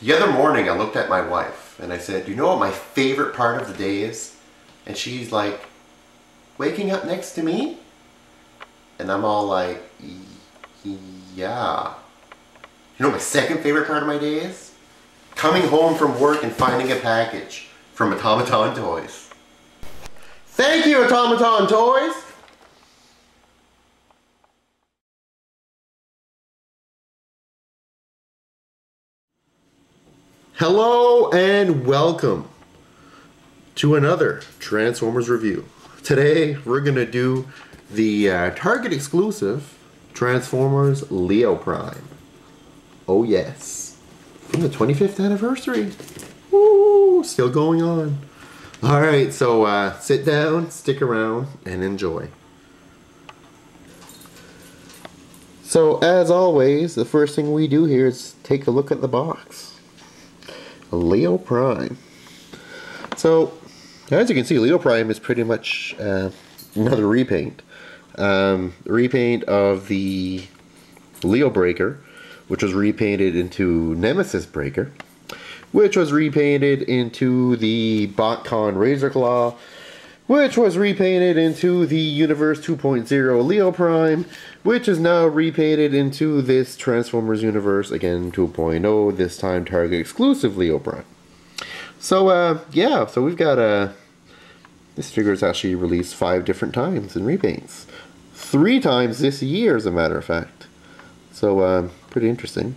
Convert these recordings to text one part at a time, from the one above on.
The other morning I looked at my wife and I said, do you know what my favorite part of the day is? And she's like, waking up next to me? And I'm all like, yeah. You know what my second favorite part of my day is? Coming home from work and finding a package from Automaton Toys. Thank you, Automaton Toys! Hello and welcome to another Transformers review. Today we're going to do the Target exclusive Transformers Leo Prime. Oh yes, from the 25th anniversary. Woo, still going on. Alright, so sit down, stick around, and enjoy. So as always, the first thing we do here is take a look at the box. Leo Prime. So, as you can see, Leo Prime is pretty much another repaint. Repaint of the Leo Breaker, which was repainted into Nemesis Breaker, which was repainted into the BotCon Razor Claw, which was repainted into the Universe 2.0 Leo Prime, which is now repainted into this Transformers Universe, again 2.0, this time Target exclusive Leo Prime. So, yeah, so we've got this figure is actually released 5 different times in repaints. 3 times this year, as a matter of fact. So, pretty interesting.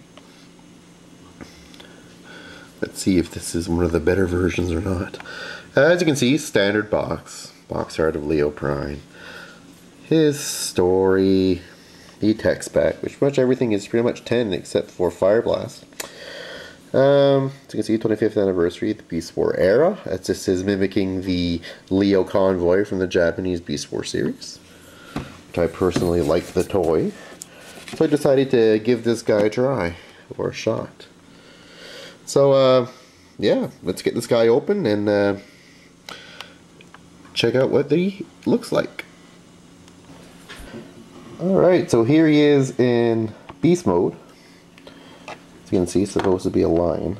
Let's see if this is one of the better versions or not. As you can see, standard box art of Leo Prime. His story, the tech spec, which pretty much everything is pretty much 10 except for Fire Blast. So you can see 25th anniversary, the Beast War era. That's just is mimicking the Leo Convoy from the Japanese Beast War series, which I personally like the toy. So I decided to give this guy a try, or a shot. So yeah, let's get this guy open and check out what he looks like. Alright, so here he is in beast mode. As you can see, he's supposed to be a lion.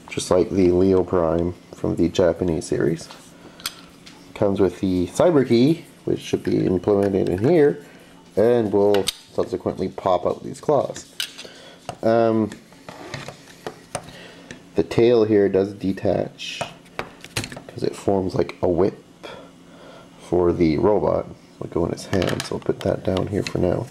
Just like the Leo Prime from the Japanese series. Comes with the cyber key, which should be implemented in here, and will subsequently pop out these claws. The tail here does detach because it forms like a whip for the robot. It'll go in his hand, so I'll put that down here for now.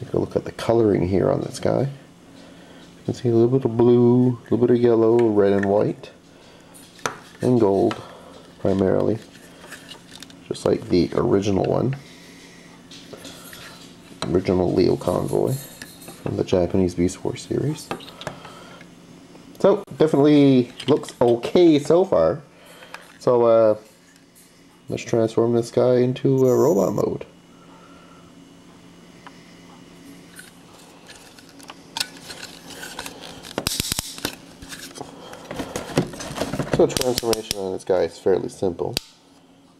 Take a look at the coloring here on this guy. You can see a little bit of blue, a little bit of yellow, red and white, and gold primarily, just like the original one. Original Leo Convoy from the Japanese Beast War series. So, definitely looks okay so far. So, let's transform this guy into a robot mode. So, transformation on this guy is fairly simple.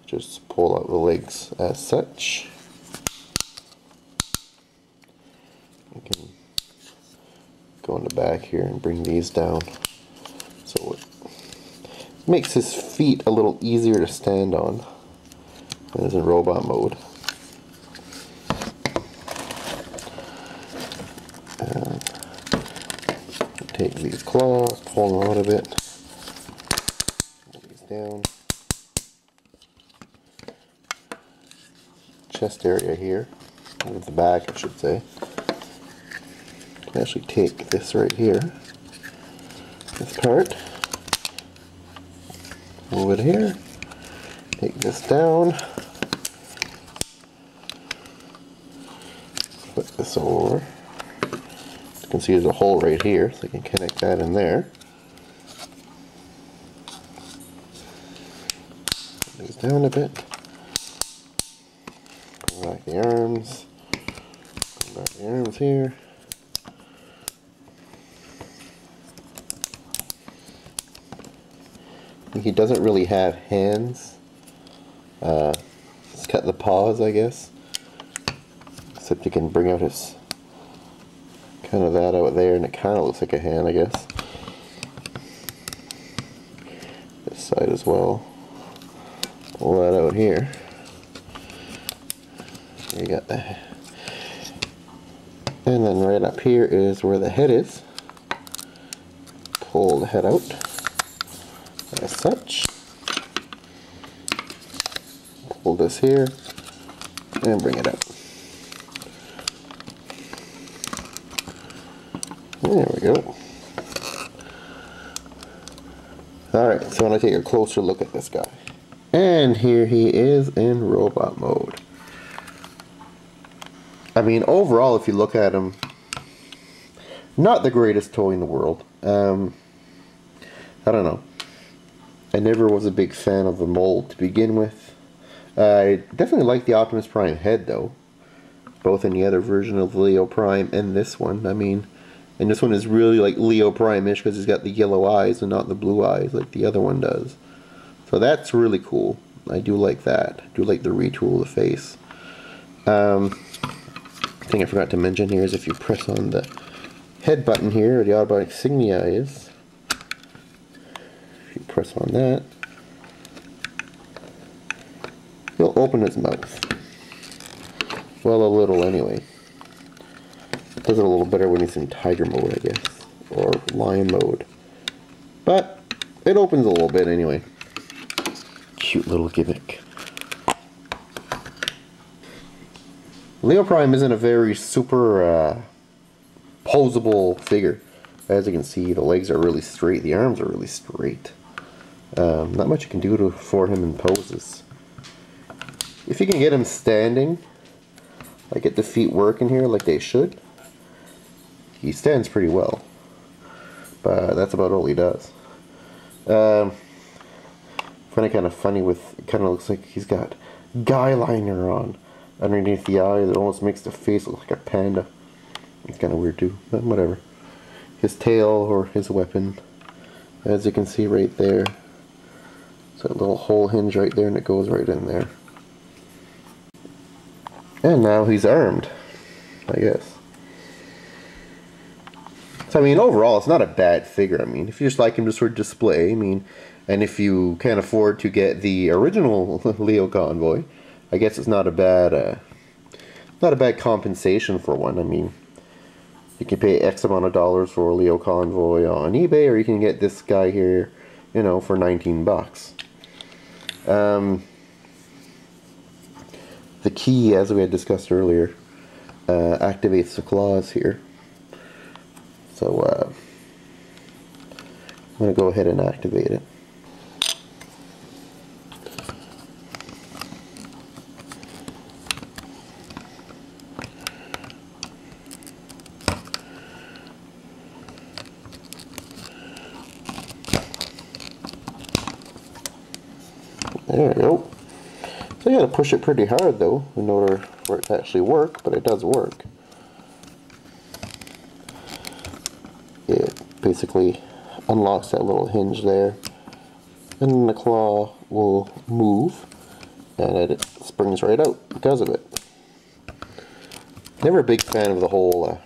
Just pull out the legs as such. You can go in the back here and bring these down, so it makes his feet a little easier to stand on when he's in robot mode. And take these claws, pull them out of it, pull these down. Chest area here, or the back I should say. Can actually take this right here, this part, move it here, take this down, put this over. You can see there's a hole right here, so I can connect that in there. Put these down a bit, pull back the arms, pull back the arms here. He doesn't really have hands. Just cut the paws, I guess. Except you can bring out his kind of that out there, and it kind of looks like a hand, I guess. This side as well. Pull that out here. You got that. And then right up here is where the head is. Pull the head out as such. Pull this here and bring it up. There we go. Alright, so I want to take a closer look at this guy. And here he is in robot mode. I mean, overall, if you look at him, not the greatest toy in the world. I don't know. I never was a big fan of the mold to begin with. I definitely like the Optimus Prime head, though. Both in the other version of Leo Prime and this one. I mean, and this one is really like Leo Prime-ish because he's got the yellow eyes and not the blue eyes like the other one does. So that's really cool. I do like that. I do like the retool of the face. Thing I forgot to mention here is if you press on the head button here, where the automatic insignia is, if you press on that, he'll open his mouth. Well, a little anyway. Does it a little better when he's in tiger mode, I guess, or lion mode. But it opens a little bit anyway. Cute little gimmick. Leo Prime isn't a very super posable figure. As you can see, the legs are really straight, the arms are really straight. Not much you can do for him in poses. If you can get him standing, like get the feet working here like they should, he stands pretty well. But that's about all he does. Find it kind of funny with, it kind of looks like he's got guy liner on underneath the eye that almost makes the face look like a panda. It's kind of weird too, but whatever. His tail, or his weapon, as you can see right there. It's a little hole hinge right there and it goes right in there. And now he's armed, I guess. So I mean, overall it's not a bad figure. I mean, if you just like him to sort of display, I mean, and if you can't afford to get the original Leo Convoy, I guess it's not a bad compensation for one. I mean, you can pay X amount of dollars for a Leo Convoy on eBay, or you can get this guy here, you know, for 19 bucks. The key, as we had discussed earlier, activates the claws here. So I'm going to go ahead and activate it. There we go. So you gotta push it pretty hard though in order for it to actually work, but it does work. It basically unlocks that little hinge there, and then the claw will move and it springs right out because of it. Never a big fan of the whole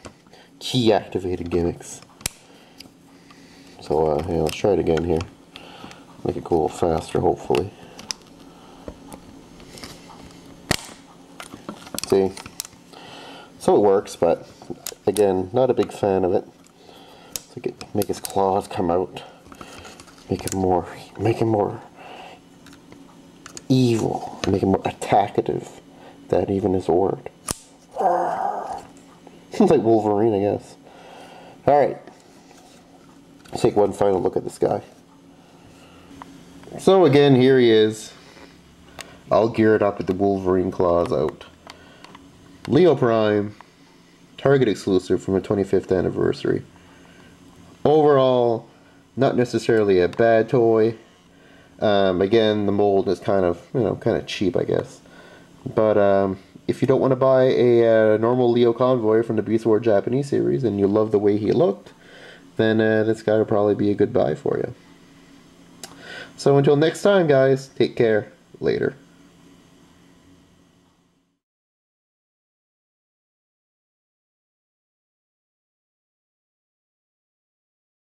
key activated gimmicks. So yeah, let's try it again here. Make it go a little faster, hopefully. See? So it works, but again, not a big fan of it. So make his claws come out, make him more evil, make him more attackative. That even is a word. Sounds like Wolverine, I guess. Alright, let's take one final look at this guy. So again, here he is, all geared up with the Wolverine claws out. Leo Prime, Target exclusive from the 25th anniversary. Overall, not necessarily a bad toy. Again, the mold is kind of, kind of cheap, I guess. But if you don't want to buy a normal Leo Convoy from the Beast Wars Japanese series and you love the way he looked, then this guy will probably be a good buy for you. So until next time, guys, take care. Later.